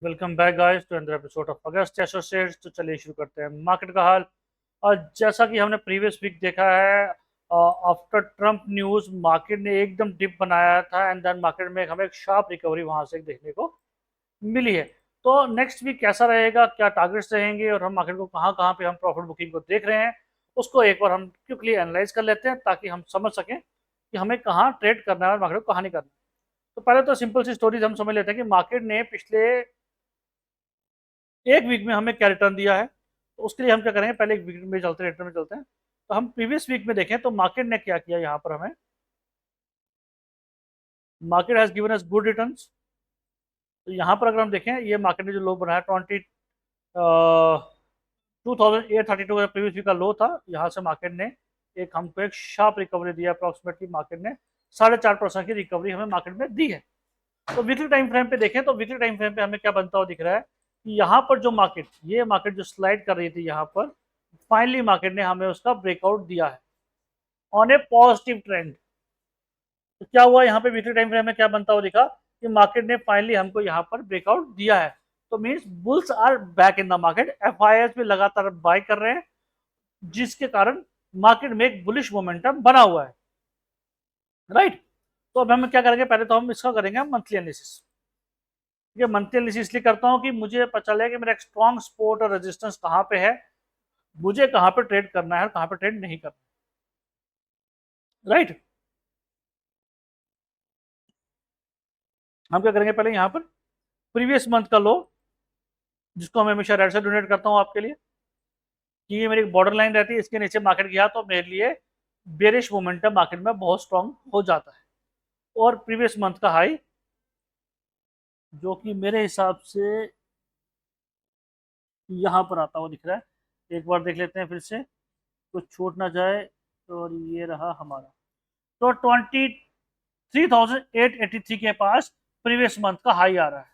Welcome back guys to another episode of अगस्त associates. तो चलिए शुरू करते हैं मार्केट का हाल। और जैसा कि हमने प्रीवियस वीक देखा है, आफ्टर ट्रम्प न्यूज़ मार्केट ने एकदम डिप बनाया था एंड देन मार्केट में हमें एक शार्प रिकवरी वहां से देखने को मिली है। तो नेक्स्ट वीक कैसा रहेगा, क्या टारगेट्स रहेंगे और हम मार्केट को कहाँ कहाँ पे हम प्रॉफिट बुकिंग को देख रहे हैं, उसको एक बार हम क्विकली एनालाइज कर लेते हैं ताकि हम समझ सकें कि हमें कहाँ ट्रेड करना है और मार्केट को कहाँ नहीं करना है। तो पहले तो सिंपल सी स्टोरीज हम समझ लेते हैं कि मार्केट ने पिछले एक वीक में हमें क्या रिटर्न दिया है। तो उसके लिए हम क्या करेंगे, पहले एक वीक में चलते हैं, रिटर्न में चलते हैं। तो हम प्रीवियस वीक में देखें तो मार्केट ने क्या किया यहाँ पर हमें। Market has given us good returns. तो यहाँ पर अगर हम देखें, ये मार्केट ने जो लो बनाया 2832 का प्रीवियस वीक का लो था, यहाँ से मार्केट ने एक हमको एक शार्प रिकवरी दिया। अप्रॉक्सीमेटली मार्केट ने 4.5% की रिकवरी हमें मार्केट में दी है। तो वीकली टाइम फ्रेम पे देखें तो वीकली टाइम फ्रेम पे हमें क्या बनता हुआ दिख रहा है कि यहाँ पर जो मार्केट, ये मार्केट जो स्लाइड कर रही थी यहाँ पर, फाइनली मार्केट ने हमें उसका ब्रेकआउट दिया है ऑन ए पॉजिटिव ट्रेंड। तो क्या हुआ यहाँ पे वीकली टाइम फ्रेम में क्या बनता हुआ दिखा कि मार्केट ने फाइनली हमको यहाँ पर ब्रेकआउट दिया है। तो means bulls are back in the market, FIIs भी लगातार बाय कर रहे हैं, जिसके कारण मार्केट में एक बुलिश मोमेंटम बना हुआ है। राइट। तो अब हम क्या करेंगे, पहले तो हम इसका करेंगे मंथली एनालिसिस। ये मंथली एनालिसिस इसलिए करता हूँ कि मुझे पता चले कि मेरा एक स्ट्रॉन्ग सपोर्ट और रेजिस्टेंस कहाँ पे है, मुझे कहाँ पे ट्रेड करना है और कहाँ पे ट्रेड नहीं करना। राइट। हम क्या करेंगे, पहले यहाँ पर प्रीवियस मंथ का लो, जिसको मैं हमेशा रेड से डोनेट करता हूँ आपके लिए, कि ये मेरी बॉर्डर लाइन रहती है, इसके नीचे मार्केट गया तो मेरे लिए बेरिश मोमेंटम मार्केट में बहुत स्ट्रॉन्ग हो जाता है। और प्रीवियस मंथ का हाई, जो कि मेरे हिसाब से यहाँ पर आता हुआ दिख रहा है, एक बार देख लेते हैं फिर से, कुछ छूट ना जाए। और ये रहा हमारा, तो 23,883 के पास प्रीवियस मंथ का हाई आ रहा है।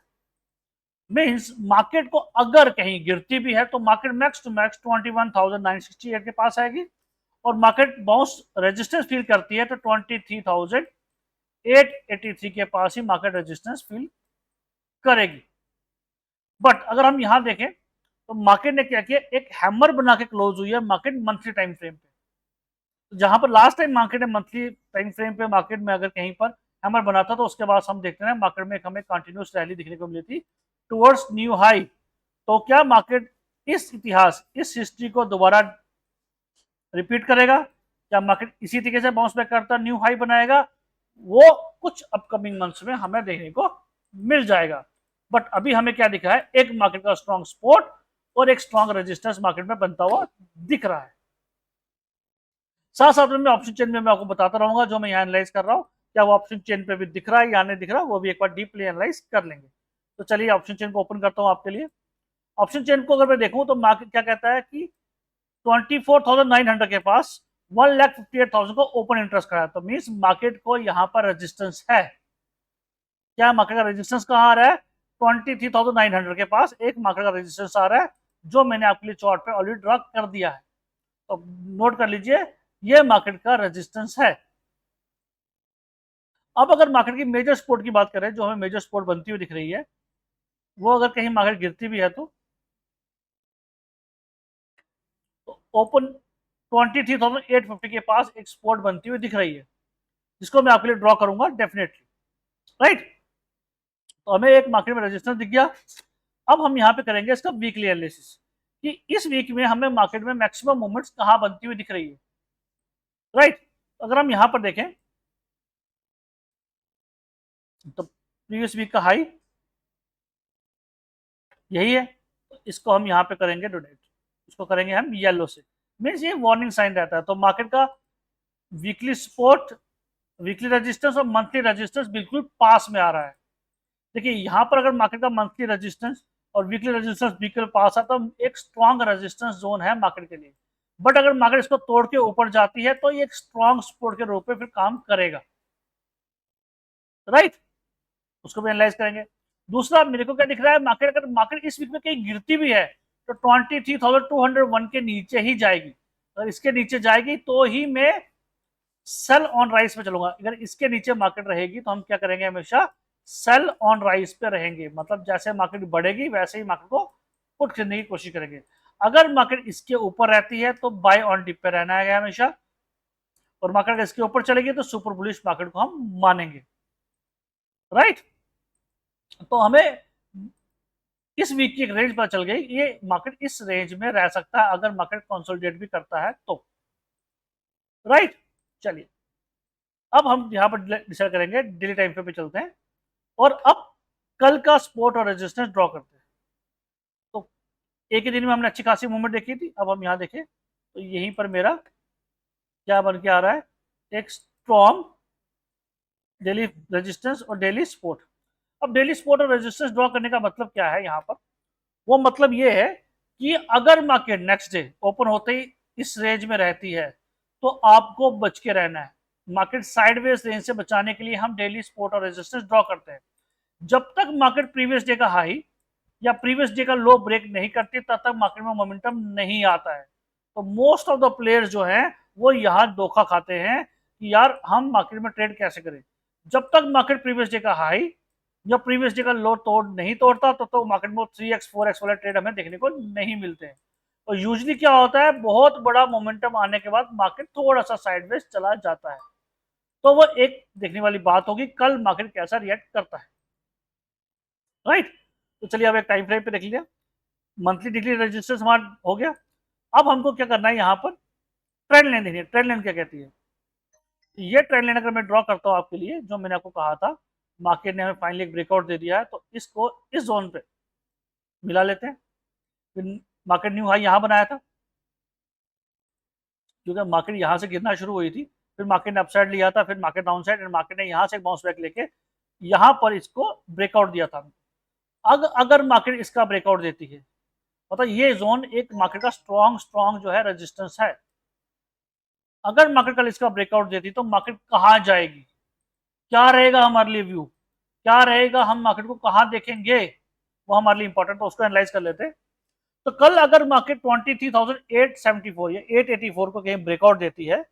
मीन्स मार्केट को अगर कहीं गिरती भी है तो मार्केट मैक्स टू मैक्स 21,968 के पास आएगी, और मार्केट बाउंस रेजिस्टेंस फील करती है तो 23,883 के पास ही मार्केट रेजिस्टेंस फील करेगी। बट अगर हम यहां देखें तो मार्केट ने क्या किया, एक हैमर बना के क्लोज हुई है मार्केट मंथली टाइम फ्रेम पे। तो जहां पर लास्ट टाइम मार्केट ने मंथली टाइम फ्रेम पे मार्केट में अगर कहीं पर हैमर बना था, तो उसके बाद हम देखते हैं मार्केट में हमें कंटिन्यूस रैली दिखने को मिली थी टुवर्ड्स न्यू हाई। तो क्या मार्केट इस इतिहास, इस हिस्ट्री को दोबारा रिपीट करेगा, क्या मार्केट इसी तरीके से बाउंस बैक करता न्यू हाई बनाएगा, वो कुछ अपकमिंग मंथ्स में हमें देखने को मिल जाएगा। बट अभी हमें क्या दिख रहा है, एक मार्केट का स्ट्रॉन्ग सपोर्ट और एक स्ट्रॉन्ग रेजिस्टेंस मार्केट में बनता हुआ दिख रहा है। साथ साथ में मैं ऑप्शन चेन में मैं आपको बताता रहूंगा जो मैं यहाँ एनालाइज कर रहा हूँ, क्या वो ऑप्शन चेन पे भी दिख रहा है या नहीं दिख रहा, वो भी एक बार डीपली एनालाइज कर लेंगे। तो चलिए ऑप्शन चेन को ओपन करता हूँ आपके लिए। ऑप्शन चेन को अगर मैं देखूं तो मार्केट क्या कहता है कि 24,900 के पास 1,58,000 को ओपन इंटरेस्ट करा है। तो मीन्स मार्केट को यहाँ पर रेजिस्टेंस है। क्या मार्केट का रेजिस्टेंस कहाँ आ रहा है, 23,900 के पास एक मार्केट का रेजिस्टेंस आ रहा है, जो मैंने आपके लिए चार्ट पे ऑलरेडी ड्रॉ कर दिया है। तो नोट कर लीजिए, ये मार्केट का रेजिस्टेंस है। अब अगर मार्केट की मेजर सपोर्ट की बात करें, जो हमें मेजर सपोर्ट बनती हुई दिख रही है, वो अगर कहीं मार्केट गिरती भी है तो ओपन 23,850 के पास एक सपोर्ट बनती हुई दिख रही है, जिसको मैं आपके लिए ड्रॉ करूंगा डेफिनेटली। राइट। तो हमें एक मार्केट में रेजिस्टेंस दिख गया। अब हम यहाँ पे करेंगे इसका वीकली एनालिसिस, कि इस वीक में हमें मार्केट में मैक्सिमम मूवमेंट्स कहाँ बनती हुई दिख रही है। राइट। अगर हम यहाँ पर देखें तो प्रीवियस वीक का हाई यही है, तो इसको हम यहाँ पे करेंगे डोनेट, इसको करेंगे हम येलो से। मीन्स ये वार्निंग साइन रहता है। तो मार्केट का वीकली सपोर्ट, वीकली रेजिस्टेंस और मंथली रेजिस्टेंस बिल्कुल पास में आ रहा है। देखिए यहाँ पर अगर मार्केट का मंथली रेजिस्टेंस और वीकली रेजिस्टेंस बिल्कुल पास आता तो एक स्ट्रॉन्ग रेजिस्टेंस जोन है मार्केट के लिए। बट अगर मार्केट इसको तोड़ के ऊपर जाती है तो ये एक स्ट्रॉन्ग सपोर्ट के रूप में फिर काम करेगा। राइट। उसको भी एनालाइज करेंगे। दूसरा मेरे को क्या दिख रहा है, मार्केट अगर मार्केट इस वीक में कहीं गिरती भी है तो 23,201 के नीचे ही जाएगी। अगर इसके नीचे जाएगी तो ही मैं सेल ऑन राइस में चलूंगा। अगर इसके नीचे मार्केट रहेगी तो हम क्या करेंगे, हमेशा सेल ऑन राइज पे रहेंगे, मतलब जैसे मार्केट बढ़ेगी वैसे ही मार्केट को पुट करने की कोशिश करेंगे। अगर मार्केट इसके ऊपर रहती है तो बाय ऑन डिप पे रहना है हमेशा, और मार्केट इसके ऊपर चलेगी तो सुपर बुलिश मार्केट को हम मानेंगे, राइट। तो हमें इस वीक की एक रेंज पता चल गई, ये मार्केट इस रेंज में रह सकता है अगर मार्केट कंसोलिडेट भी करता है तो, राइट। चलिए अब हम यहां पर डिसाइड करेंगे, डेली टाइम फ्रेम पे चलते हैं और अब कल का सपोर्ट और रेजिस्टेंस ड्रॉ करते हैं। तो एक ही दिन में हमने अच्छी खासी मूवमेंट देखी थी, अब हम यहां देखें तो यहीं पर मेरा क्या बन के आ रहा है, एक स्ट्रॉन्ग डेली रेजिस्टेंस और डेली सपोर्ट। अब डेली सपोर्ट और रेजिस्टेंस ड्रॉ करने का मतलब क्या है यहाँ पर, वो मतलब ये है कि अगर मार्केट नेक्स्ट डे ओपन होते ही इस रेंज में रहती है तो आपको बच के रहना है। मार्केट साइडवेज रेंज से बचाने के लिए हम डेली सपोर्ट और रेजिस्टेंस ड्रॉ करते हैं। जब तक मार्केट प्रीवियस डे का हाई या प्रीवियस डे का लो ब्रेक नहीं करती तब तक मार्केट में मोमेंटम नहीं आता है। तो मोस्ट ऑफ द प्लेयर्स जो हैं वो यहाँ धोखा खाते हैं कि यार हम मार्केट में ट्रेड कैसे करें। जब तक मार्केट प्रीवियस डे का हाई या प्रीवियस डे का लो नहीं तोड़ता तो मार्केट में 3x 4x वाले ट्रेड हमें देखने को नहीं मिलते हैं। और यूजली क्या होता है, बहुत बड़ा मोमेंटम आने के बाद मार्केट थोड़ा सा साइडवेज चला जाता है। तो वो एक देखने वाली बात होगी कल मार्केट कैसा रिएक्ट करता है, राइट। तो चलिए अब एक टाइम फ्रेम पे देख लिया, मंथली डिग्री रजिस्टर्स हमारा हो गया। अब हमको क्या करना है, यहाँ पर ट्रेंड लाइन देखिए, ट्रेंड लाइन क्या कहती है। ये ट्रेंड लाइन अगर मैं ड्रॉ करता हूँ आपके लिए, जो मैंने आपको कहा था मार्केट ने हमें फाइनली एक ब्रेकआउट दे दिया है तो इसको इस जोन पे मिला लेते हैं। फिर मार्केट न्यू हाई यहाँ बनाया था, क्योंकि मार्केट यहाँ से गिरना शुरू हुई थी, फिर मार्केट ने अपसाइड लिया था, फिर मार्केट डाउन साइड, मार्केट ने यहाँ से बाउंस बैक लेके यहाँ पर इसको ब्रेकआउट दिया था। अगर मार्केट इसका ब्रेकआउट देती है मतलब ये जोन एक मार्केट का स्ट्रॉन्ग जो है रेजिस्टेंस है। अगर मार्केट कल इसका ब्रेकआउट देती तो मार्केट कहाँ जाएगी, क्या रहेगा हमारे लिए व्यू, क्या रहेगा, हम मार्केट को कहाँ देखेंगे, वो हमारे लिए इंपॉर्टेंट, तो उसको एनालाइज कर लेते हैं। तो कल अगर मार्केट 23,874 या 884 को कहीं ब्रेकआउट देती है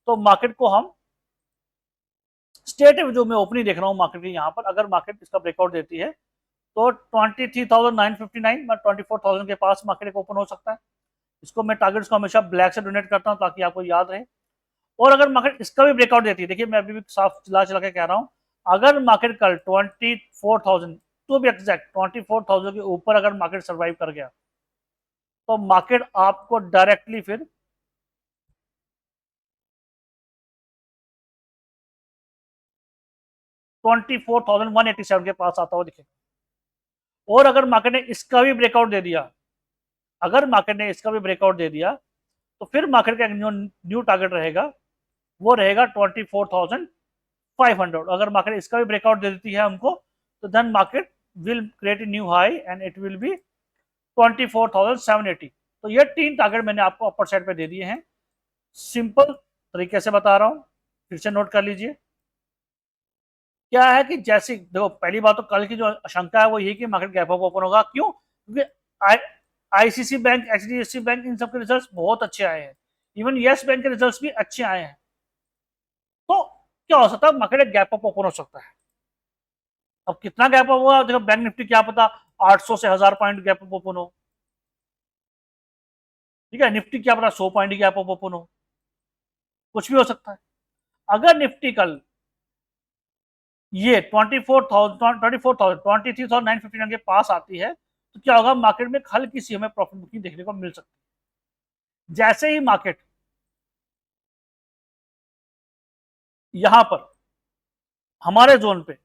तो मार्केट को हम स्टेट जो मैं ओपनिंग देख रहा हूँ मार्केट की, यहाँ पर अगर मार्केट इसका ब्रेकआउट देती है तो 23,959 या 24,000 के पास मार्केट एक ओपन हो सकता है। इसको मैं टारगेट्स को हमेशा ब्लैक से डोनेट करता हूँ ताकि आपको याद रहे। और अगर मार्केट इसका भी ब्रेकआउट देती है, देखिए मैं अभी भी साफ चला चला के कह रहा हूँ, अगर मार्केट कल 24,000 तो भी एग्जैक्ट 24,000 के ऊपर अगर मार्केट सर्वाइव कर गया तो मार्केट आपको डायरेक्टली फिर 24,187 के पास आता हुआ दिखेगा। और अगर मार्केट ने इसका भी ब्रेकआउट दे दिया, अगर मार्केट ने इसका भी ब्रेकआउट दे दिया तो फिर मार्केट का न्यू टारगेट रहेगा, वो रहेगा 24,500। अगर मार्केट इसका भी ब्रेकआउट दे देती है हमको तो then market will create a new high and it will be 24,780। तो ये तीन टारगेट मैंने आपको अपर साइड पे दे दिए हैं, सिंपल तरीके से बता रहा हूं, फिर से नोट कर लीजिए। क्या है कि जैसे देखो, पहली बात तो कल की जो आशंका है वो यही कि मार्केट गैप अप ओपन होगा, क्यों, क्योंकि आईसीसी बैंक, एचडीएफसी बैंक, इन सब के रिजल्ट्स बहुत अच्छे आए हैं, इवन यस बैंक के रिजल्ट्स भी अच्छे आए हैं। तो क्या हो सकता है, मार्केट एक गैप अप ओपन हो सकता है। अब कितना गैप अप हुआ देखो, बैंक निफ्टी क्या पता 800 से 1000 पॉइंट गैप अप ओपन हो, ठीक है, निफ्टी क्या पता 100 पॉइंट गैप अप ओपन हो, कुछ भी हो सकता है। अगर निफ्टी कल ये 23,959 के पास आती है तो क्या होगा, मार्केट में हल्की सी हमें प्रॉफिट बुकिंग देखने को मिल सकती है। जैसे ही मार्केट यहां पर हमारे जोन पे,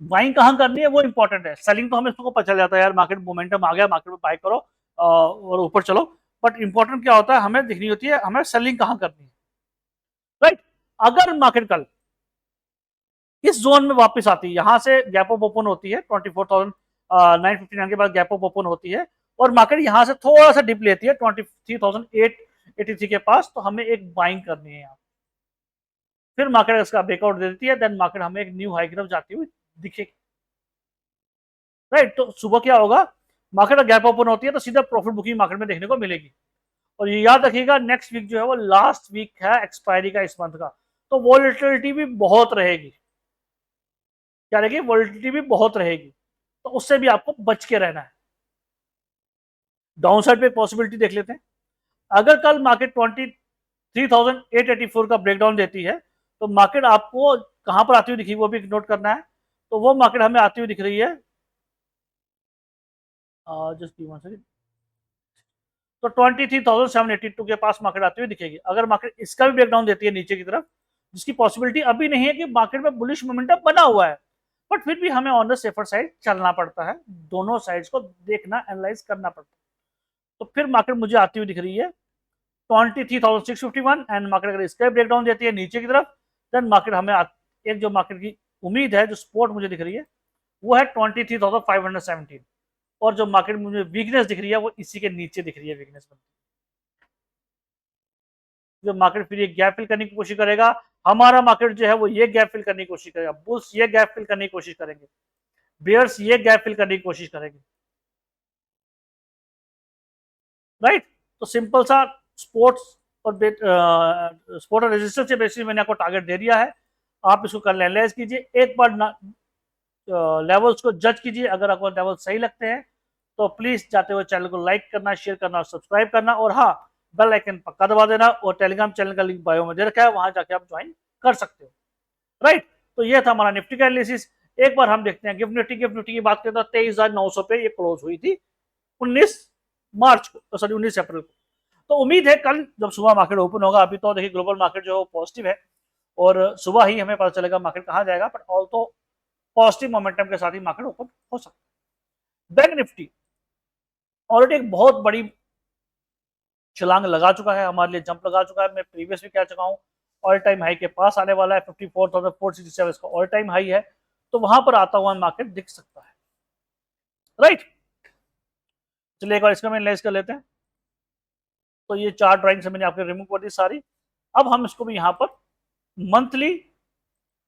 बाइंग कहां करनी है वो इंपॉर्टेंट है, सेलिंग तो हमें इसको पता चल जाता है यार मार्केट मोमेंटम आ गया, मार्केट में बाय करो और ऊपर चलो। बट इंपॉर्टेंट क्या होता है, हमें दिखनी होती है हमें सेलिंग कहां करनी है, राइट। अगर मार्केट कल इस जोन में वापस आती है, यहां से गैप अप ओपन होती है 24,959 के बाद गैप अप ओपन होती है और मार्केट यहां से थोड़ा सा डिप लेती है 23,883 के पास, तो हमें एक बाइंग करनी है यहाँ। फिर मार्केट इसका ब्रेकआउट दे देती है, देन मार्केट हमें एक न्यू हाई की तरफ जाती हुई दिखेगी, राइट। तो सुबह क्या होगा, मार्केट गैप ओपन होती है तो सीधा प्रॉफिट बुकिंग मार्केट में देखने को मिलेगी। और ये याद रखिएगा नेक्स्ट वीक जो है वो लास्ट वीक है एक्सपायरी का इस मंथ का, तो वॉलेटिलिटी भी बहुत रहेगी। क्या रहेगी, वोलेटिलिटी भी बहुत रहेगी, तो उससे भी आपको बच के रहना है। डाउन साइड पे पॉसिबिलिटी देख लेते हैं। अगर कल मार्केट 23,884 का ब्रेकडाउन देती है तो मार्केट आपको कहां पर आती हुई दिखी वो भी नोट करना है। तो वो मार्केट हमें आती हुई दिख रही है, जस्ट वन सेकंड, तो 23,782 के पास मार्केट आती हुई दिखेगी। अगर मार्केट इसका भी ब्रेकडाउन देती है नीचे की तरफ, जिसकी पॉसिबिलिटी अभी नहीं है कि मार्केट में बुलिश मोमेंटम बना हुआ है, बट फिर भी हमें ऑन द सेफर साइड चलना पड़ता है, दोनों साइड्स को देखना, एनालाइज करना पड़ता है। तो फिर मार्केट मुझे आती हुई दिख रही है 23,651 एंड मार्केट अगर इसका ब्रेकडाउन देती है नीचे की तरफ, देन मार्केट हमें एक जो मार्केट की उम्मीद है, जो सपोर्ट मुझे दिख रही है वो है 23,517, और जो मार्केट में मुझे वीकनेस दिख रही है वो इसी के नीचे दिख रही है वीकनेस बनती। जो मार्केट फिर ये गैप फिल करने की कोशिश करेगा, हमारा मार्केट जो है वो ये गैप फिल करने की कोशिश करेगा, बुल्स ये गैप फिल करने की कोशिश करेंगे, बेयर्स ये गैप फिल करने की कोशिश करेंगे, राइट। तो सिंपल सा स्पोर्ट्स और स्पोर्ट और रेजिस्टेंस के बेसिस मैंने आपको टारगेट दे दिया है, आप इसको कर एनालाइज कीजिए, एक बार लेवल्स को जज कीजिए, अगर आपको लेवल सही लगते हैं तो प्लीज जाते हुए चैनल को लाइक करना, शेयर करना और सब्सक्राइब करना, और हाँ, बेल आइकन पक्का दबा देना, और टेलीग्राम चैनल का लिंक बायो में दे रखा है, वहां जाके आप ज्वाइन कर सकते हो, राइट। तो ये था हमारा निफ्टी का एनालिसिस। एक बार हम देखते हैं गिफ्ट निफ्टी की बात करें तो 23,900 पे ये क्लोज हुई थी 19 मार्च को, सॉरी 19 अप्रैल को। तो उम्मीद है कल जब सुबह मार्केट ओपन होगा, अभी तो देखिए ग्लोबल मार्केट जो है पॉजिटिव है और सुबह ही हमें पता चलेगा मार्केट कहां जाएगा, बट ऑल तो पॉजिटिव मोमेंटम के साथ ही मार्केट ओपन हो सकता है। बैंक निफ्टी ऑलरेडी एक बहुत बड़ी छलांग लगा चुका है, हमारे लिए जंप लगा चुका है, मैं प्रीवियस भी कह चुका हूँ, ऑल टाइम हाई के पास आने वाला है, 54,467 का ऑल टाइम हाई है, तो वहां पर आता हुआ मार्केट दिख सकता है, राइट। चलिए एक बार इसका मैं एनालाइज कर लेते हैं। तो ये चार ड्राइंग्स मैंने आपके रिमूव कर दी सारी। अब हम इसको भी यहाँ पर मंथली,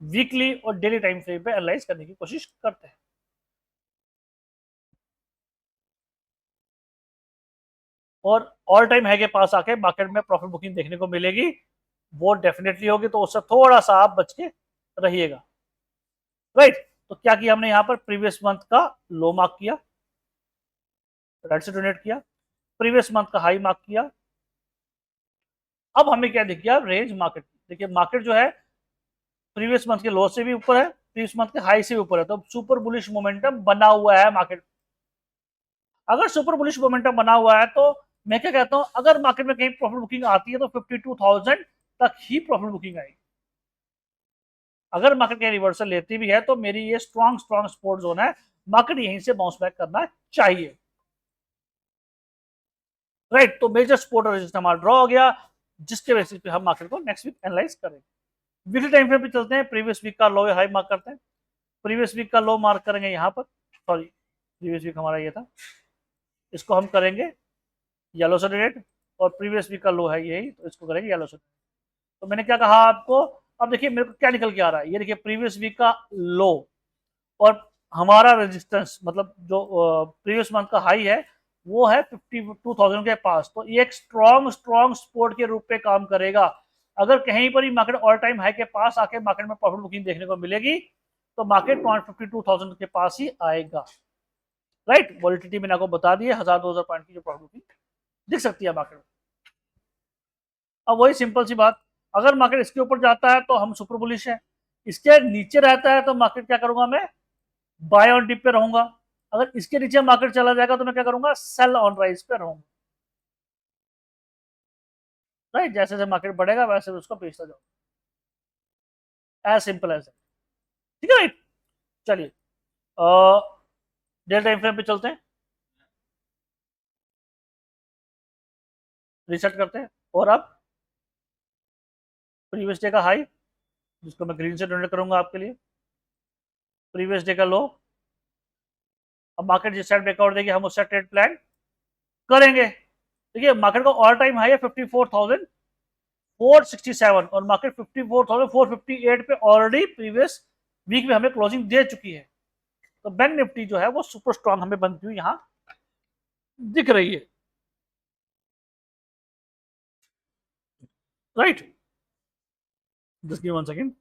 वीकली और डेली टाइम फ्रेम पे एनालाइज करने की कोशिश करते हैं। और ऑल टाइम हाई के पास आके मार्केट में प्रॉफिट बुकिंग देखने को मिलेगी, वो डेफिनेटली होगी, तो उससे थोड़ा सा आप बच के रहिएगा, राइट। तो क्या किया हमने यहाँ पर, प्रीवियस मंथ का लो मार्क किया, रेड से डोनेट किया, प्रीवियस मंथ का हाई मार्क किया। अब हमें क्या दिख गया, रेंज मार्केट। देखिए मार्केट जो है प्रीवियस मंथ के लो से भी ऊपर है, प्रीवियस मंथ के हाई से भी ऊपर है, तो सुपर बुलिश मोमेंटम बना हुआ है मार्केट। अगर सुपर बुलिश मोमेंटम बना हुआ है तो मैं क्या कहता हूं, अगर मार्केट में कहीं प्रॉफिट बुकिंग आती है तो 52,000 तक ही प्रॉफिट बुकिंग आएगी। अगर मार्केट कहीं रिवर्सल लेती भी है तो मेरी ये स्ट्रॉन्ग स्ट्रॉन्ग सपोर्ट जोन है, मार्केट यहीं से बाउंस बैक करना चाहिए, राइट। तो मेजर सपोर्ट और रेजिस्टेंस हमारा ड्रॉ हो गया, जिसके बेसिस पे हम मार्केट को नेक्स्ट वीक एनालाइज करेंगे। वीकली टाइम फ्रेम पे चलते हैं, प्रीवियस वीक का लो या हाई मार्क करते हैं। प्रीवियस वीक का लो मार्क करेंगे यहाँ पर, सॉरी प्रीवियस वीक हमारा ये था, इसको हम करेंगे येलो से रेड, और प्रीवियस वीक का लो है यही, तो इसको करेंगे येलो से। तो मैंने क्या कहा आपको, अब देखिए मेरे को क्या निकल के आ रहा है, ये देखिए प्रीवियस वीक का लो और हमारा रेजिस्टेंस, मतलब जो प्रीवियस मंथ का हाई है वो है 52,000 के पास, तो ये एक स्ट्रॉन्ग स्ट्रॉन्ग सपोर्ट के रूप में काम करेगा। अगर कहीं पर ही मार्केट ऑल टाइम हाई के पास आके मार्केट में प्रॉफिट बुकिंग देखने को मिलेगी तो मार्केट 52,000 के पास ही आएगा, राइट। वॉलिटिलिटी मैंने आपको बता दी है, 1,000-2,000 पॉइंट की जो प्रॉफिट बुकिंग दिख सकती है मार्केट में। अब वही सिंपल सी बात, अगर मार्केट इसके ऊपर जाता है तो हम सुपर बुलिश है, इसके नीचे रहता है तो मार्केट क्या करूंगा, मैं बाय ऑन डिप पे रहूंगा, अगर इसके नीचे मार्केट चला जाएगा तो मैं क्या करूंगा, सेल ऑन राइज पे रहूंगा, राइट। जैसे जैसे मार्केट बढ़ेगा वैसे उसको बेचता जाऊंगा, एज सिंपल एज, ठीक है, राइट। चलिए डेल टाइम फ्रेम पे चलते हैं, रिसेट करते हैं, और अब प्रीवियस डे का हाई, जिसको मैं ग्रीन से डोनेट करूंगा आपके लिए, प्रीवियस डे का लो। अब मार्केट जिस साइड ब्रेकआउट देगी हम उससे ट्रेड प्लान करेंगे। देखिए मार्केट का ऑल टाइम हाई है 54,467 और मार्केट 54,458 पे ऑलरेडी प्रीवियस वीक में हमें क्लोजिंग दे चुकी है, तो बैंक निफ्टी जो है वो सुपर स्ट्रॉन्ग हमें बनती हुई यहाँ दिख रही है, right. Just give one second.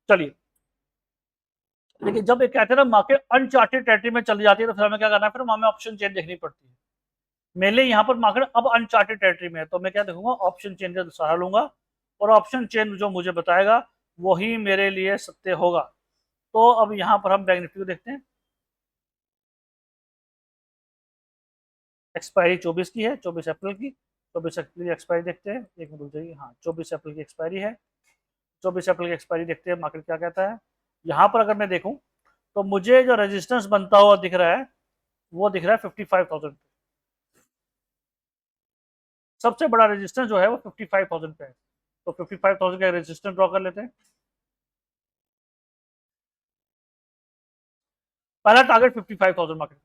चलिए, लेकिन जब ये कहते हैं ना मार्केट अनचार्टेड टेरिटरी में चली जाती है तो फिर हमें क्या करना है, फिर हमें ऑप्शन चेन देखनी पड़ती है। मेरे लिए यहाँ पर मार्केट अब अनचार्टेड टेरिटरी में है, तो मैं क्या देखूंगा, ऑप्शन चेन का सहारा लूंगा और ऑप्शन चेन जो मुझे बताएगा वही मेरे लिए सत्य होगा। तो अब यहाँ पर हम बैंक निफ्टी को देखते हैं। एक्सपायरी 24 की है, 24 अप्रैल की। 24 अप्रैल की एक्सपायरी देखते हैं, एक मिनट रुक जाइए। हाँ, 24 अप्रैल की एक्सपायरी है। 24 अप्रैल की एक्सपायरी देखते हैं मार्केट क्या कहता है। यहाँ पर अगर मैं देखूँ तो मुझे जो रेजिस्टेंस बनता हुआ दिख रहा है वो दिख रहा है 55,000। सबसे बड़ा रेजिस्टेंस जो है वो 55,000 पे है, तो 55,000 का रेजिस्टेंस ड्रॉ कर लेते हैं। पहला टारगेट 55,000 मार्केट,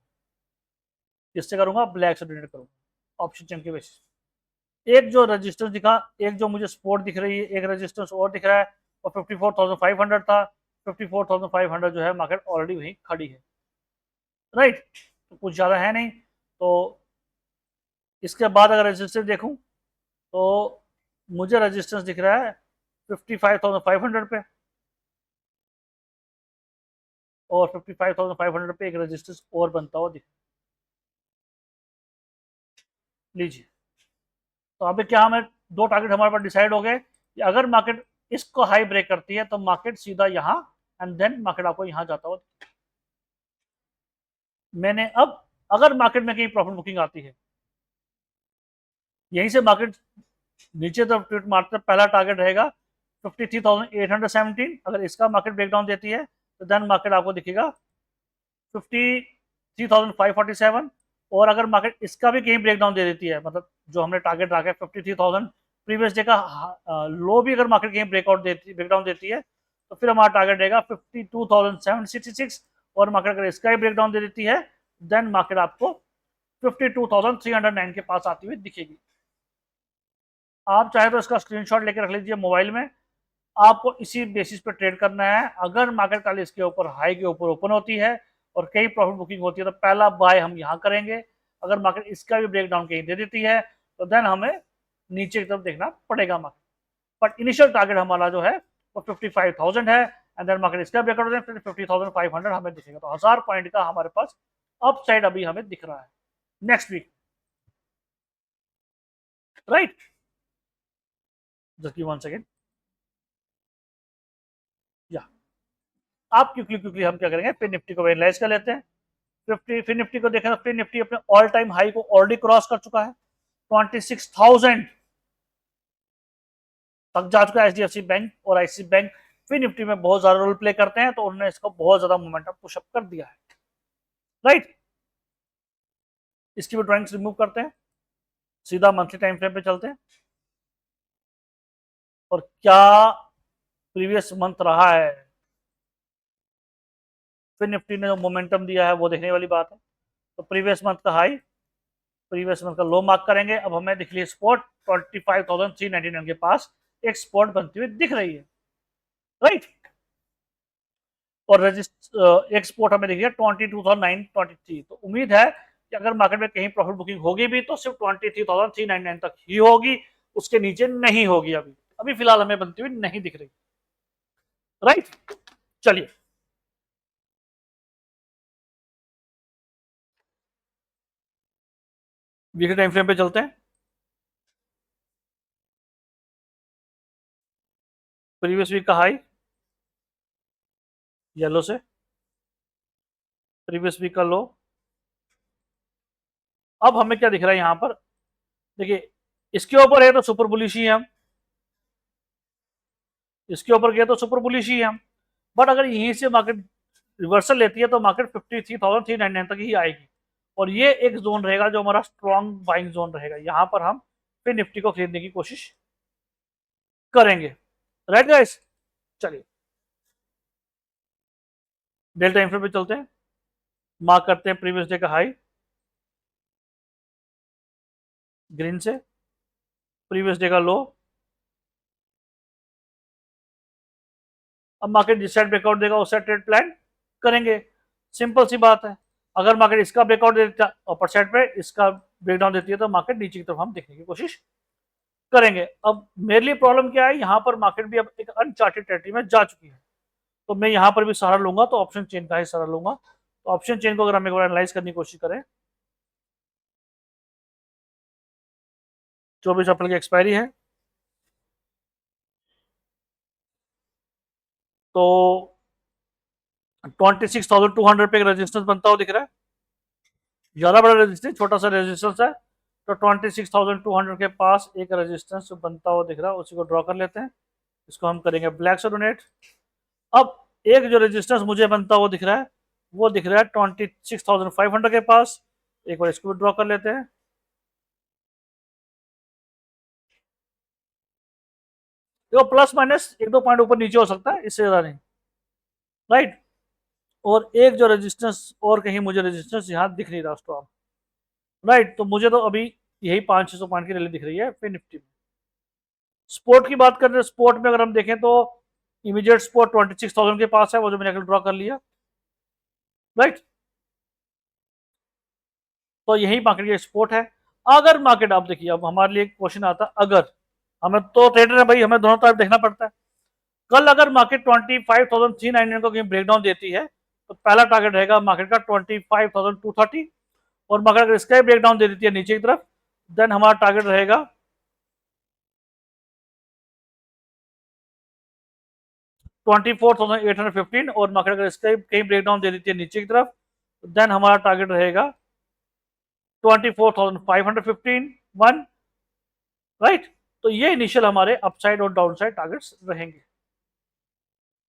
किससे करूंगा, ब्लैक से ट्रेड करूंगा ऑप्शन चेन के बेसिस। एक जो रेजिस्टेंस दिखा, एक जो मुझे सपोर्ट दिख रही है, एक रेजिस्टेंस और दिख रहा है और 54,500 था। 54,500 जो है मार्केट ऑलरेडी वहीं खड़ी है, राइट। तो कुछ ज़्यादा है नहीं। तो इसके बाद अगर रेजिस्टेंस देखूं तो मुझे रेजिस्टेंस दिख रहा है 55,500 पे, और 55,500 पे एक रेजिस्टेंस और बनता हुआ दिख, लीजिए। तो अभी क्या, हमें दो टारगेट हमारे पास डिसाइड हो गए कि अगर मार्केट इसको हाई ब्रेक करती है तो मार्केट सीधा यहाँ एंड देन मार्केट आपको यहाँ जाता हुआ। मैंने अब, अगर मार्केट में कहीं प्रॉफिट बुकिंग आती है, यहीं से मार्केट नीचे तरफ ट्रेड मारते, पहला टारगेट रहेगा 53,817। अगर इसका मार्केट ब्रेकडाउन देती है तो देन मार्केट आपको दिखेगा 53,547। और अगर मार्केट इसका भी कहीं ब्रेकडाउन दे देती है, मतलब जो हमने टारगेट रखा है 53,000 प्रीवियस डे का लो भी अगर मार्केट कहीं ब्रेकडाउन देती है तो फिर हमारा टारगेट रहेगा 52,766। और मार्केट अगर इसका ही ब्रेकडाउन दे देती है देन मार्केट आपको 52,309 के पास आती हुई दिखेगी। आप चाहे तो इसका स्क्रीनशॉट लेकर रख लीजिए मोबाइल में। आपको इसी बेसिस पे ट्रेड करना है। अगर मार्केट कल इसके ऊपर हाई के ऊपर ओपन होती है और कई प्रॉफिट बुकिंग होती है तो पहला बाय हम यहाँ करेंगे। अगर मार्केट इसका भी ब्रेकडाउन कहीं दे देती है तो देन हमें नीचे की तरफ देखना पड़ेगा मार्केट। बट इनिशियल टारगेट हमारा जो है वो 55,000 है एंड देन मार्केट इसका ब्रेकआउट होता है 50,500 हमें दिखेगा। तो 1000 पॉइंट का हमारे पास अप साइड अभी हमें दिख रहा है next week, right. Just give one second. या आप क्विकली हम क्या करेंगे, फिर निफ्टी को एनालाइज कर लेते हैं। फिर निफ्टी को देखें तो फिर निफ्टी अपने ऑल टाइम हाई को ऑलरेडी क्रॉस कर चुका है, 26,000 तक जा चुका है। एचडीएफसी बैंक और आईसीआईसी बैंक फिर निफ्टी में बहुत ज्यादा रोल प्ले करते हैं, तो उन्होंने इसको बहुत ज्यादा मोमेंटम पुशअप कर दिया है, राइट। इसकी भी ड्राइंग्स रिमूव करते हैं, सीधा मंथली टाइम फ्रेम पे चलते हैं। और क्या प्रीवियस मंथ रहा है, फिर निफ्टी ने जो मोमेंटम दिया है वो देखने वाली बात है। तो प्रीवियस मंथ का हाई, प्रीवियस मंथ का लो मार्क करेंगे। अब हमें दिख रही है स्पॉट 25,399 के पास एक स्पॉट बनती हुई दिख रही है, राइट। और एक स्पॉट हमें दिख रही है 22,923। तो उम्मीद है कि अगर मार्केट में कहीं प्रॉफिट बुकिंग होगी भी तो सिर्फ 23,399 तक ही होगी, उसके नीचे नहीं होगी। अभी अभी फिलहाल हमें बनती हुई नहीं दिख रही, राइट। चलिए, वीकली टाइम फ्रेम पे चलते हैं। प्रीवियस वीक का हाई येलो से, प्रीवियस वीक का लो। अब हमें क्या दिख रहा है यहां पर, देखिए इसके ऊपर है तो सुपर बुलिश ही है हम, इसके ऊपर गया तो सुपर बुलिश ही है हम। बट अगर यहीं से मार्केट रिवर्सल लेती है तो मार्केट 53,399 तक ही आएगी। और ये एक जोन रहेगा जो हमारा स्ट्रॉन्ग बाइंग जोन रहेगा, यहां पर हम फिर निफ्टी को खरीदने की कोशिश करेंगे, राइट गाइस। चलिए डेल्टा टाइम फ्रेम पे चलते हैं, मार्क करते हैं प्रीवियस डे का हाई ग्रीन से, प्रीवियस डे का लो। अब मार्केट जिस साइड ब्रेकआउट देगा उस साइड ट्रेड प्लान करेंगे, सिंपल सी बात है। अगर मार्केट इसका ब्रेकआउट देता अपर साइड पे, इसका ब्रेकडाउन देती है तो मार्केट नीचे की तरफ हम देखने की कोशिश करेंगे। अब मेरे लिए प्रॉब्लम क्या है, यहाँ पर मार्केट भी अब एक अनचार्टेड टेरिटरी में जा चुकी है। तो मैं यहाँ पर भी सहारा लूंगा, तो ऑप्शन चेन का ही सहारा लूंगा। तो ऑप्शन चेन को अगर हम एक बार एनालाइज करने की कोशिश करें, 24 अप्रैल की एक्सपायरी है, तो 26,200 पे रेजिस्टेंस बनता हुआ दिख रहा है, ज्यादा बड़ा रेजिस्टेंस, छोटा सा रेजिस्टेंस है। तो 26,200 के पास एक रेजिस्टेंस बनता हुआ दिख रहा है, उसी को ड्रॉ कर लेते हैं। इसको हम करेंगे ब्लैक से डोनेट। अब एक जो रेजिस्टेंस मुझे बनता हुआ दिख रहा है, वो दिख रहा है 26,500 के पास। एक बार इसको भी ड्रॉ कर लेते हैं। देखो प्लस माइनस एक दो पॉइंट ऊपर नीचे हो सकता है, इससे ज्यादा नहीं, राइट। और एक जो रेजिस्टेंस और कहीं मुझे रेजिस्टेंस यहाँ दिख नहीं रहा स्ट्रॉन्ग, राइट। तो मुझे तो अभी यही 500-600 पॉइंट की रैली दिख रही है फिर निफ्टी में। स्पोर्ट की बात कर रहे हैं, स्पोर्ट में अगर हम देखें तो इमीडिएट स्पोर्ट 26,000 के पास है, वो जो मैंने ड्रॉ कर लिया, राइट। तो यही मार्केट की स्पोर्ट है। अगर मार्केट, आप देखिए अब हमारे लिए क्वेश्चन आता है, अगर हमें तो ट्रेडर है भाई, हमें दोनों तरफ देखना पड़ता है। कल अगर मार्केट 25,399 को कहीं ब्रेकडाउन देती है, तो पहला टारगेट रहेगा मार्केट का 25,230। और मार्केट अगर इसका ब्रेकडाउन दे देती है नीचे की तरफ, देन हमारा टारगेट रहेगा 24,815। और मार्केट अगर इसका कहीं ब्रेकडाउन दे देती है नीचे की तरफ, देन हमारा टारगेट रहेगा 24,515 वन, राइट। तो ये इनिशियल हमारे अपसाइड और डाउन साइड टारगेट्स रहेंगे,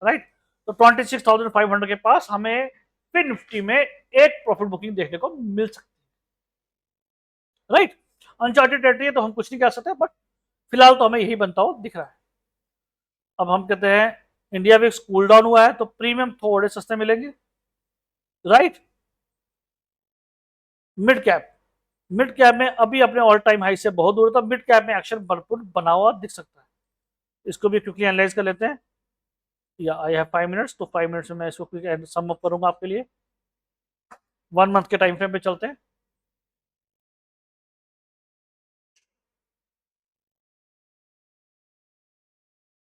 राइट। तो 26,500 के पास हमें फिर निफ्टी में एक प्रॉफिट बुकिंग देखने को मिल सकती है, राइट। अनचार्टेड टेरिटरी है तो हम कुछ नहीं कह सकते, बट फिलहाल तो हमें यही बनता हुआ दिख रहा है। अब हम कहते हैं इंडिया विक्स कूल डाउन हुआ है, तो प्रीमियम थोड़े सस्ते मिलेंगे, right. Mid cap, mid cap में अभी अपने ऑल टाइम हाई से बहुत दूर था, मिड कैप में एक्शन भरपूर बना हुआ दिख सकता है। इसको भी क्विकली एनालाइज कर लेते हैं, या आई हैव 5 मिनट्स, तो 5 मिनट्स में मैं इसको क्विक सम अप करूंगा आपके लिए। 1 मंथ के टाइम फ्रेम पे चलते हैं।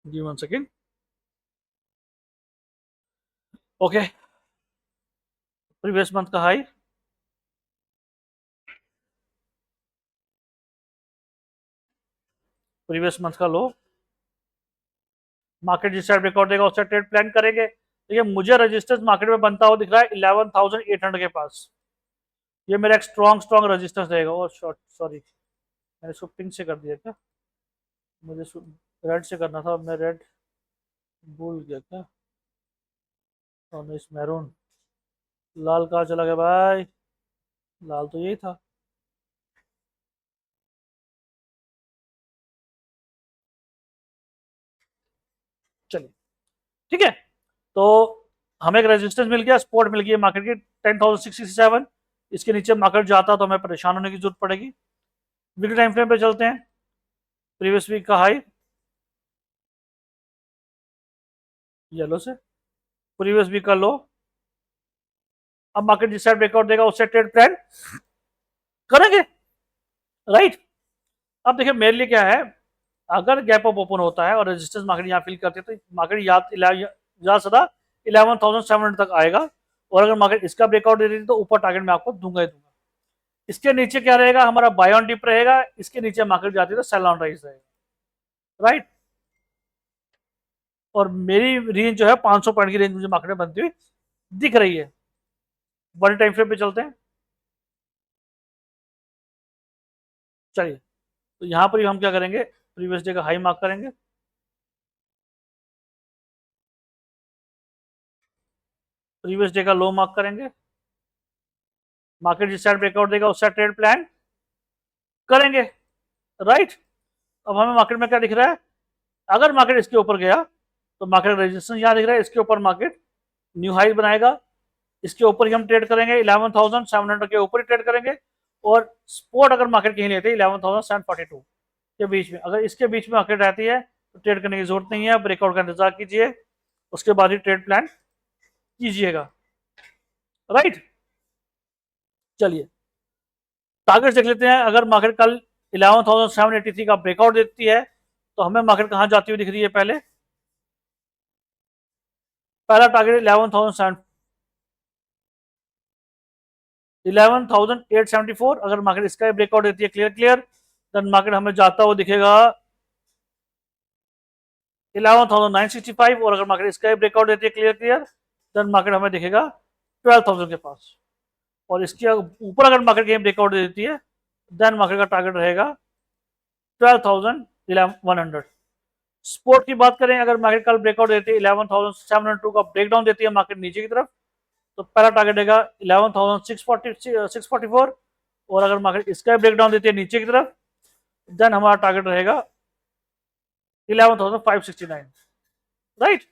जी 1 सेकेंड। ओके, प्रीवियस मंथ का हाई, प्रीवियस मंथ का लो, मार्केट जिस साइड ब्रेकआउट देगा उससे ट्रेड प्लान करेंगे। देखिए मुझे रेजिस्टेंस मार्केट में बनता हुआ दिख रहा है 11,800 के पास, ये मेरा एक स्ट्रॉन्ग स्ट्रॉन्ग रेजिस्टेंस रहेगा। और शॉर्ट, सॉरी मैंने इसको पिंक से कर दिया क्या, मुझे रेड से करना था, मैं रेड भूल गया क्या। और इस मैरून, लाल कहाँ चला गया भाई, लाल तो यही था। चलिए ठीक है, तो हमें एक रेजिस्टेंस मिल गया, सपोर्ट मिल गई मार्केट की 10,667। इसके नीचे मार्केट जाता तो हमें परेशान होने की जरूरत पड़ेगी। वीकली टाइम फ्रेम पे चलते हैं, प्रीवियस वीक का हाई येलो से, प्रीवियस वीक का लो। अब मार्केट जिस साइड ब्रेकआउट देगा उससे ट्रेड प्लान करेंगे, राइट। अब देखिए मेरे लिए क्या है, अगर गैप अप ओपन होता है और रेजिस्टेंस मार्केट यहाँ फिल करती है, तो मार्केट ज्यादा सदा 11,700 तक आएगा। और अगर मार्केट इसका ब्रेकआउट दे देती है तो ऊपर टारगेट मैं आपको दूंगा ही दूंगा। इसके नीचे क्या रहेगा, हमारा बाय ऑन डिप रहेगा, इसके नीचे मार्केट जाती है तो सेल ऑन राइज रहेगा, राइट। और मेरी रेंज जो है 500 पॉइंट की रेंज मुझे मार्केट में बनती हुई दिख रही है। वन टाइम फ्रेम पे चलते हैं, चलिए। तो यहाँ पर हम क्या करेंगे, प्रीवियस डे का हाई मार्क करेंगे, प्रीवियस डे का लो मार्क करेंगे, मार्केट जिस साइड ब्रेकआउट देगा उस साइड ट्रेड प्लान करेंगे, राइट। अब हमें मार्केट में क्या दिख रहा है, अगर मार्केट इसके ऊपर गया तो मार्केट रेजिस्टेंस यहाँ दिख रहा है, इसके ऊपर मार्केट न्यू हाई बनाएगा, इसके ऊपर ही हम ट्रेड करेंगे, 11,700 के ऊपर ही ट्रेड करेंगे। और स्पोर्ट अगर मार्केट कहीं लेते हैं 11,742 के बीच में, अगर इसके बीच में मार्केट रहती है तो ट्रेड करने की जरूरत नहीं है, ब्रेकआउट का इंतजार कीजिए, उसके बाद ही ट्रेड प्लान कीजिएगा, राइट। चलिए टारगेट देख लेते हैं। अगर मार्केट कल 11,783 का ब्रेकआउट देती है तो हमें मार्केट कहां जाती हुई दिख रही है, पहले पहला टारगेट 11,874। अगर मार्केट इसका ब्रेकआउट देती है क्लियर क्लियर, देन मार्केट हमें जाता हुआ दिखेगा 11,965। और अगर मार्केट इसका ब्रेकआउट देती है क्लियर क्लियर, देन मार्केट हमें दिखेगा 12,000 के पास। और इसके ऊपर अगर मार्केट कहीं ब्रेकआउट दे देती है, देन मार्केट का टारगेट रहेगा 12,100। सपोर्ट की बात करें, अगर मार्केट कल ब्रेकआउट देती है 11,702 का ब्रेकडाउन देती है मार्केट नीचे की तरफ, तो पहला टारगेट रहेगा 11,644। और अगर मार्केट इसका ब्रेकडाउन देती है नीचे की तरफ, देन हमारा टारगेट रहेगा 11,569, राइट।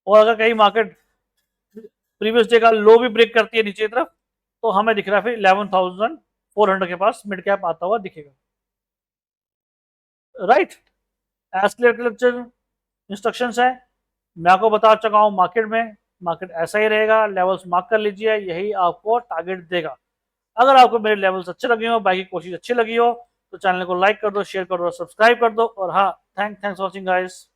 और अगर कहीं मार्केट प्रीवियस डे का लो भी ब्रेक करती है नीचे की तरफ, तो हमें दिख रहा है फिर 11,400 के पास मिड कैप आता हुआ दिखेगा, राइट। एज क्लियर इंस्ट्रक्शंस है। मैं आपको बता चुका हूँ मार्केट ऐसा ही रहेगा, लेवल्स मार्क कर लीजिए, यही आपको टारगेट देगा। अगर आपको मेरे लेवल्स अच्छे लगे हो, बाकी की कोशिश अच्छी लगी हो, तो चैनल को लाइक कर दो, शेयर कर दो, सब्सक्राइब कर दो। और हाँ, थैंक्स फॉर वॉचिंग गाइस।